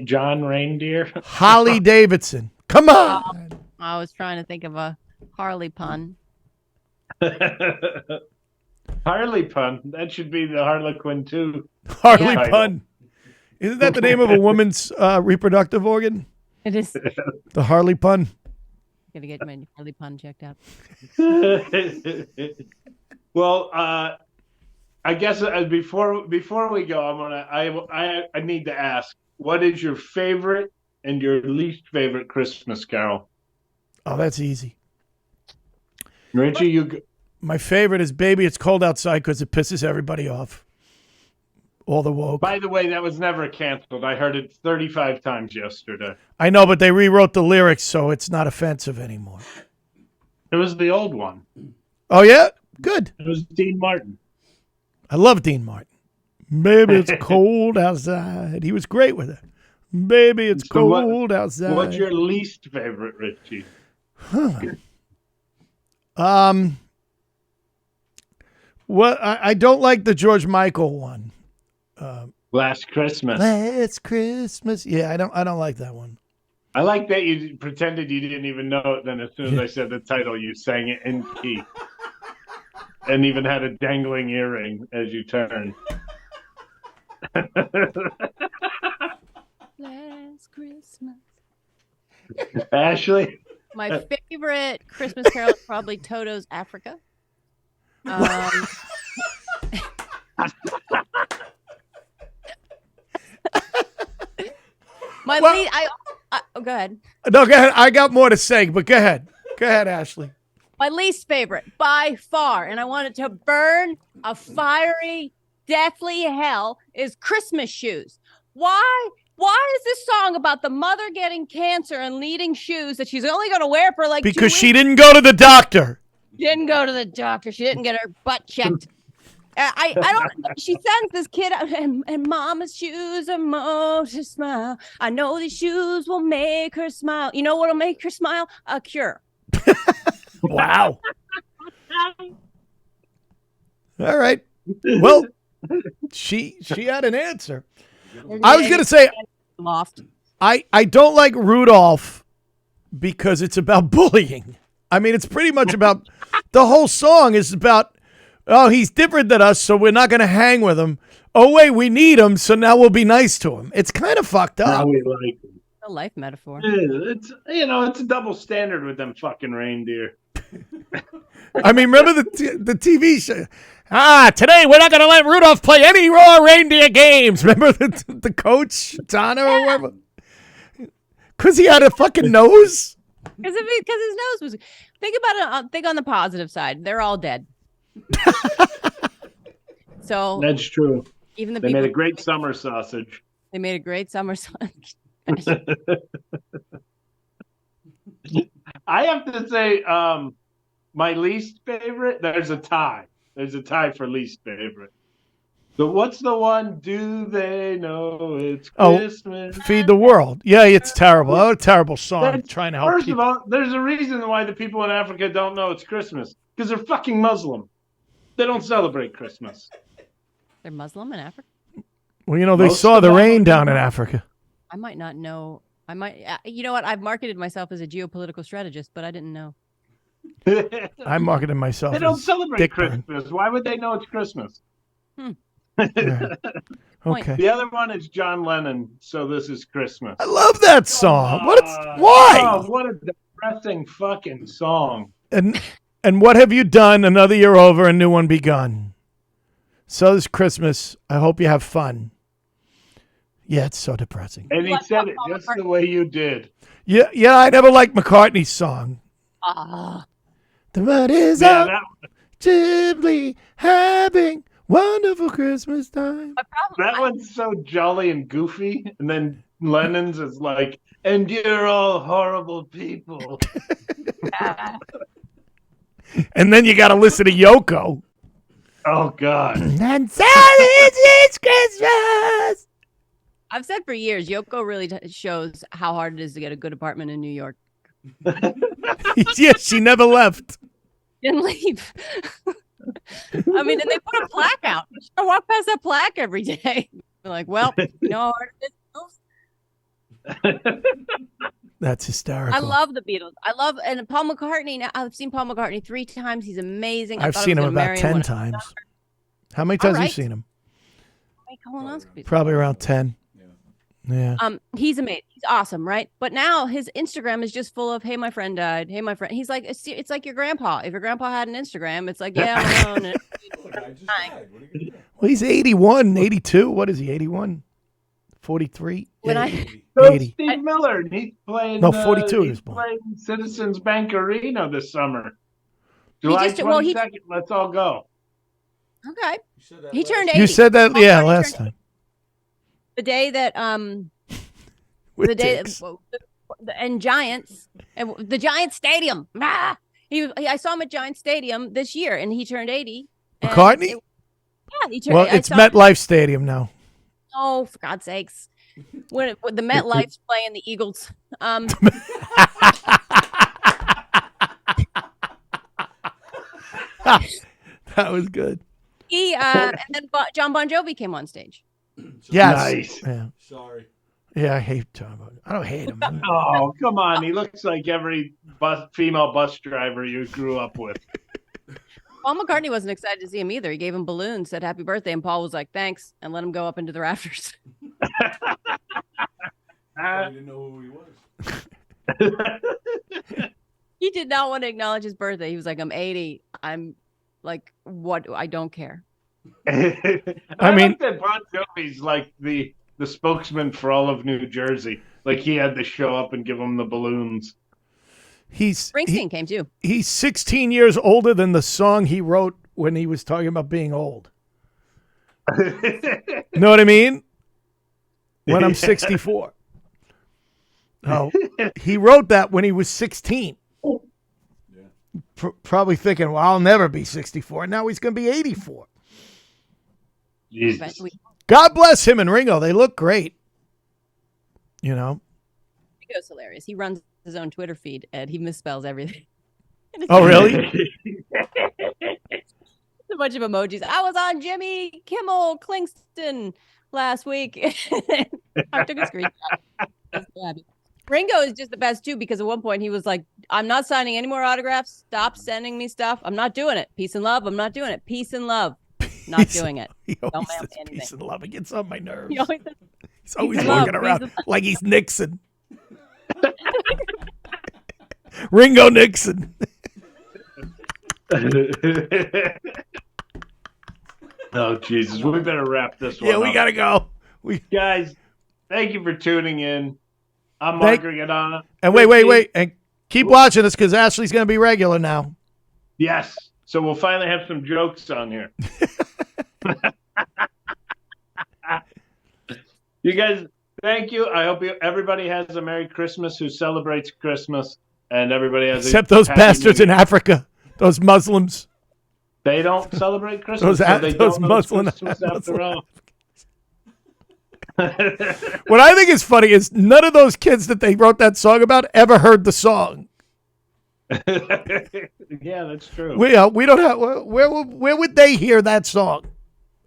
John Reindeer. Harley Davidson. Come on. I was trying to think of a Harley pun. Harley pun. That should be the Harlequin too. Harley Yeah. pun. Isn't that the name of a woman's reproductive organ? It is. The Harley pun. Gotta get my Harley pun checked out. Well, I guess before we go, I need to ask, what is your favorite and your least favorite Christmas carol? Oh, that's easy. Richie, My favorite is Baby It's Cold Outside because it pisses everybody off. All the woke. by the way, that was never canceled. I heard it 35 times yesterday. I know, but they rewrote the lyrics, so it's not offensive anymore. It was the old one. Oh, yeah? Good. It was Dean Martin. I love Dean Martin. Baby, it's cold outside. He was great with it. Baby, it's So cold outside. What's your least favorite, Richie? What I don't like the George Michael one. Last Christmas. Last Christmas. Yeah, I don't like that one. I like that you pretended you didn't even know it. Then as soon as I said the title, you sang it in key, and even had a dangling earring as you turned. Last Christmas. Ashley, My favorite Christmas carol is probably Toto's Africa. Go ahead. No, go ahead. I got more to say, but go ahead. Go ahead, Ashley. My least favorite by far, and I want it to burn a fiery, deathly hell, is Christmas shoes. Why? Why is this song about the mother getting cancer and needing shoes that she's only going to wear for like 2 Because weeks? she didn't go to the doctor. She didn't go to the doctor. She didn't get her butt checked. I don't. She sends this kid out, and Mama's shoes are most to smile. I know these shoes will make her smile. You know what'll make her smile? A cure. Wow. All right. Well, she had an answer. I was gonna say Loft. I don't like Rudolph because it's about bullying. I mean, it's pretty much about the whole song is about, oh, he's different than us, so we're not going to hang with him. Oh, wait, we need him, so now we'll be nice to him. It's kind of fucked up. now we like him. A life metaphor. It's it's a double standard with them fucking reindeer. I mean, remember the TV show? Today we're not going to let Rudolph play any raw reindeer games. Remember the coach, Donna, or whatever? Because he had a fucking nose? Because his nose was. Think about it. Think on the positive side. They're all dead. So That's true. even the They people made a great summer sausage. they made a great summer song. I have to say, my least favorite. There's a tie. There's a tie for least favorite. So what's the one? Do they know it's Christmas? Feed the world. Yeah, it's terrible. Oh, a terrible song. That's- Trying to help First people. of all, there's a reason why the people in Africa don't know it's Christmas because they're fucking Muslim. They don't celebrate Christmas. They're Muslim in Africa. Well, you know, they Most saw of the them- rain down in Africa. I might not know. I might. You know what? I've marketed myself as a geopolitical strategist, but I didn't know. They I marketed myself. don't as celebrate Dick Burn. Christmas. Why would they know it's Christmas? Yeah. Okay. The other one is John Lennon. So this is Christmas. I love that song. Oh, Why? what a depressing fucking song. And what have you done? Another year over, a new one begun. So this Christmas, I hope you have fun. Yeah, it's so depressing. And he What said about it Paul just McCartney? the way you did. Yeah, I never liked McCartney's song. The mud is Yeah, out, simply having wonderful Christmas time. that one's so jolly and goofy. And then Lennon's is like, and you're all horrible people. And then you got to listen to Yoko. Oh, God. And so it's Christmas. I've said for years, Yoko really shows how hard it is to get a good apartment in New York. Yeah, she never left. Didn't leave. I mean, and they put a plaque out. I walk past that plaque every day. They're like, well, you know how hard it is. That's hysterical. I love the Beatles. And Paul McCartney. Now I've seen Paul McCartney 3 times. He's amazing. I've seen him about 10 times. How many times have you right. seen him? Colonoscopy. Probably around 10. Yeah. He's amazing. He's awesome, right? But now his Instagram is just full of, "Hey, my friend died. Hey, my friend." He's like, it's like your grandpa. If your grandpa had an Instagram, it's like, yeah, I'm alone. Well, he's 81, 82. What is he, 81? 43? When Yeah, So 80. Steve Miller, and he's playing. No, 42 he was He's born. playing Citizens Bank Arena this summer. July just- well, 22nd. Let's all go. Okay. He turned 80. You said that, Paul yeah, McCartney last turned time. The day that With the day dicks. and Giants and the Giant Stadium. I saw him at Giant Stadium this year, and he turned 80. and McCartney? Yeah, he turned. Well, I it's saw- MetLife Stadium now. Oh, for God's sakes! When the MetLife's playing the Eagles. That was good. And then John Bon Jovi came on stage. Yes. Nice. Yeah. Sorry. Yeah, I hate Tom. I don't hate him. Oh, come on. He looks like every female bus driver you grew up with. Paul McCartney wasn't excited to see him either. He gave him balloons, said happy birthday, and Paul was like, thanks, and let him go up into the rafters. I didn't know who he was. He did not want to acknowledge his birthday. He was like, I'm 80. I'm like, what? I don't care. I mean, like that Bon Jovi's like the spokesman for all of New Jersey. Like he had to show up and give them the balloons. Springsteen came too. He's 16 years older than the song he wrote when he was talking about being old. Know what I mean? When I'm 64. Oh, he wrote that when he was 16. Yeah. Probably thinking, well, I'll never be 64. Now he's going to be 84. Jesus. God bless him and Ringo. They look great. You know? Ringo's hilarious. He runs his own Twitter feed and he misspells everything. Oh, really? A bunch of emojis. I was on Jimmy Kimmel Klingston last week. I took a screenshot. Ringo is just the best too, because at one point he was like, I'm not signing any more autographs. Stop sending me stuff. I'm not doing it. Peace and love. I'm not doing it. Peace and love. Not doing it. Don't mail me anything. Peace and love. It gets on my nerves. He's He's always walking around like he's Nixon. Ringo Nixon. Oh, Jesus. We better wrap this one up. Yeah, we got to go. Guys, thank you for tuning in. I'm Mark Riccadonna. And wait. And keep watching us because Ashley's going to be regular now. Yes. So we'll finally have some jokes on here. You guys, thank you. I hope everybody has a Merry Christmas who celebrates Christmas. And everybody has except those bastards in Africa, those Muslims. They don't celebrate Christmas. Those Muslim after all. What I think is funny is none of those kids that they wrote that song about ever heard the song. Yeah, that's true. We don't have where would they hear that song?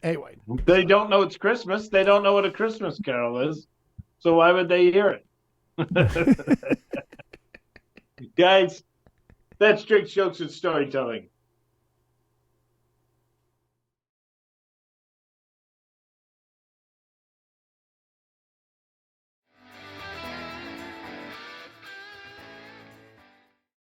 Anyway, they don't know it's Christmas. They don't know what a Christmas carol is. So why would they hear it? Guys, that's Strict Jokes and Storytelling.